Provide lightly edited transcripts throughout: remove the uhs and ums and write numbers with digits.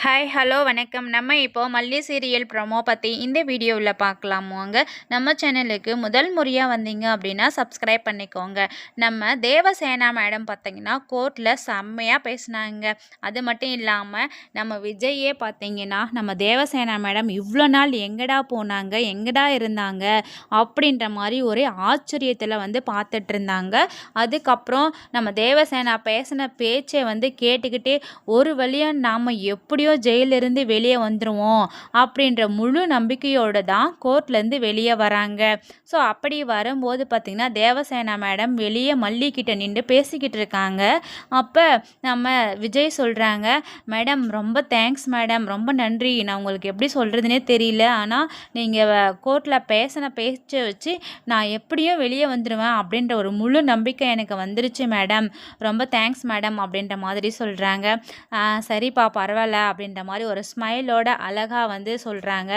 Hi hello வணக்கம். நம்ம இப்போ மல்லி சீரியல் ப்ரோமோ பற்றி இந்த வீடியோவில் பார்க்கலாமோங்க. நம்ம சேனலுக்கு முதல் முறையாக வந்தீங்க அப்படின்னா சப்ஸ்கிரைப் பண்ணிக்கோங்க. நம்ம தேவசேனா மேடம் பார்த்தீங்கன்னா கோர்ட்டில் செம்மையாக பேசினாங்க. அது மட்டும் இல்லாமல் நம்ம விஜயே பார்த்தீங்கன்னா நம்ம தேவசேனா மேடம் இவ்வளோ நாள் எங்கடா போனாங்க, எங்கடா இருந்தாங்க அப்படின்ற மாதிரி ஒரே ஆச்சரியத்தில் பார்த்துட்டு இருந்தாங்க. அதுக்கப்புறம் நம்ம தேவசேனா பேசின பேச்சை கேட்டுக்கிட்டே ஒரு வழியாக நாம் எப்படியோ ஜெயிலிருந்து வெளியே வந்துடுவோம் அப்படின்ற முழு நம்பிக்கையோடு தான் கோர்ட்லேருந்து வெளியே வராங்க. ஸோ அப்படி வரும்போது பார்த்திங்கன்னா தேவசேனா மேடம் வெளியே மல்லிக்கிட்ட நின்று பேசிக்கிட்டு இருக்காங்க. அப்போ நம்ம விஜய் சொல்கிறாங்க, மேடம் ரொம்ப தேங்க்ஸ் மேடம், ரொம்ப நன்றி, நான் உங்களுக்கு எப்படி சொல்கிறதுனே தெரியல, ஆனால் நீங்கள் கோர்ட்டில் பேசின பேச்சை வச்சு நான் எப்படியும் வெளியே வந்துடுவேன் அப்படின்ற ஒரு முழு நம்பிக்கை எனக்கு வந்துருச்சு மேடம், ரொம்ப தேங்க்ஸ் மேடம் அப்படின்ற மாதிரி சொல்கிறாங்க. சரிப்பா பரவாயில்ல அப்படின்ற மாதிரி ஒரு ஸ்மைலோட அழகாக சொல்கிறாங்க.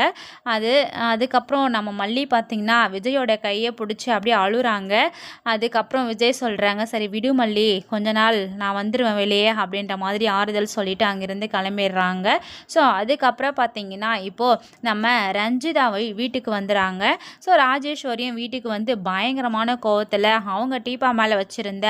அதுக்கப்புறம் நம்ம மல்லி பார்த்திங்கன்னா விஜயோட கையை பிடிச்சி அப்படியே அழுறாங்க. அதுக்கப்புறம் விஜய் சொல்கிறாங்க, சரி விடு மல்லி, கொஞ்ச நாள் நான் வந்துடுவேன் வெளியே அப்படின்ற மாதிரி ஆறுதல் சொல்லிவிட்டு அங்கேருந்து கிளம்பிடுறாங்க. ஸோ அதுக்கப்புறம் பார்த்திங்கன்னா இப்போது நம்ம ரஞ்சிதாவை வீட்டுக்கு வந்துடுறாங்க. ஸோ ராஜேஸ்வரியும் வீட்டுக்கு பயங்கரமான கோவத்தில் அவங்க டீப்பா மேலே வச்சுருந்த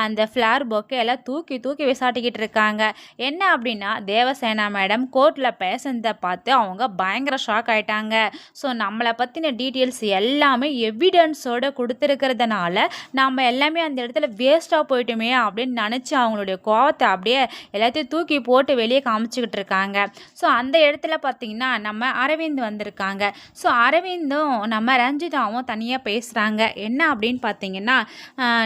அந்த ஃப்ளார் பொக்கையெல்லாம் தூக்கி தூக்கி விசாட்டிக்கிட்டு இருக்காங்க. என்ன அப்படின்னா தேவசேனா மேடம் கோர்ட்டில் பேசுனதை பார்த்து அவங்க பயங்கர ஷாக் ஆகிட்டாங்க. ஸோ நம்மளை பற்றின டீட்டெயில்ஸ் எல்லாமே எவிடன்ஸோடு கொடுத்துருக்கிறதுனால நம்ம எல்லாமே அந்த இடத்துல வேஸ்ட்டாக போயிட்டோமே அப்படின்னு நினச்சி அவங்களுடைய கோவத்தை அப்படியே எல்லாத்தையும் தூக்கி போட்டு வெளியே காமிச்சிக்கிட்டு இருக்காங்க. ஸோ அந்த இடத்துல பார்த்திங்கன்னா நம்ம அரவிந்த் வந்திருக்காங்க. ஸோ அரவிந்தும் நம்ம ரஞ்சிதாவும் தனியாக பேசுகிறாங்க. என்ன அப்படின்னு பார்த்தீங்கன்னா,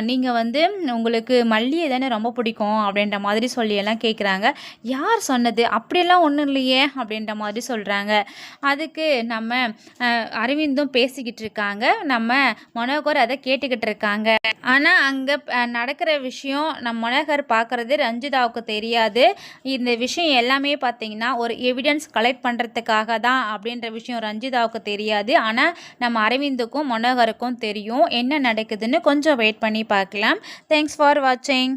நீங்கள் உங்களுக்கு மல்லியை தானே ரொம்ப பிடிக்கும் அப்படின்ற மாதிரி சொல்லி எல்லாம் கேட்குறாங்க. யார் சொன்னது, அப்படியெல்லாம் ஒன்றும் இல்லையே அப்படின்ற மாதிரி சொல்கிறாங்க. அதுக்கு நம்ம அரவிந்தும் பேசிக்கிட்டு இருக்காங்க. நம்ம மனோகர் அதை கேட்டுக்கிட்டு இருக்காங்க. ஆனால் அங்கே நடக்கிற விஷயம் நம்ம மனோகர் பார்க்குறது ரஞ்சிதாவுக்கு தெரியாது. இந்த விஷயம் எல்லாமே பார்த்திங்கன்னா ஒரு எவிடன்ஸ் கலெக்ட் பண்ணுறதுக்காக தான் அப்படின்ற விஷயம் ரஞ்சிதாவுக்கு தெரியாது. ஆனால் நம்ம அரவிந்துக்கும் மனோகருக்கும் தெரியும் என்ன நடக்குதுன்னு. கொஞ்சம் வெயிட் பண்ணி பார்க்கலாம். தேங்க்ஸ் ஃபார் வாட்சிங்.